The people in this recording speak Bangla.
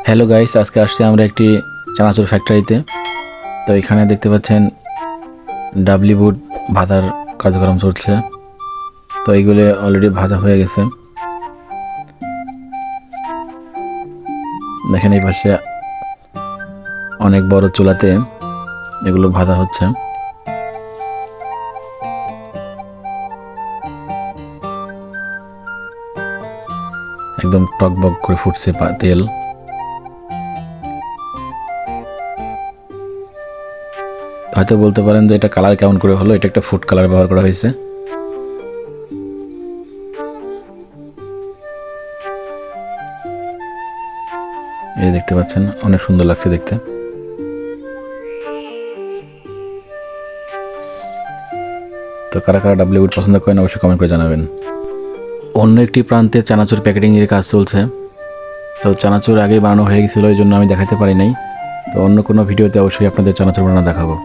হ্যালো গাইস, আজকে আসছি আমরা একটি চানাচুর ফ্যাক্টরিতে। তো এখানে দেখতে পাচ্ছেন ডাবলি বুট ভাজার কার্যক্রম চলছে। তো এইগুলো অলরেডি ভাজা হয়ে গেছে। দেখেন এই পাশে অনেক বড় চুলাতে এগুলো ভাজা হচ্ছে। একদম টকবক করে ফুটছে তেল। হয়তো বলতে পারেন যে এটা কালার কেমন করে হলো, এটা একটা ফুড কালার ব্যবহার করা হয়েছে। এই দেখতে পাচ্ছেন অনেক সুন্দর লাগছে দেখতে। তো কারা কারা ডাবলি বুট পছন্দ করেন অবশ্যই কমেন্ট করে জানাবেন। অন্য একটি প্রান্তে চানাচুর প্যাকেটিং এর কাজ চলছে। তো চানাচুর আগেই বানানো হয়ে গেছিলো, এই জন্য আমি দেখাতে পারি নাই। তো অন্য কোনো ভিডিওতে অবশ্যই আপনাদের চানাচুর বানানো দেখাবো।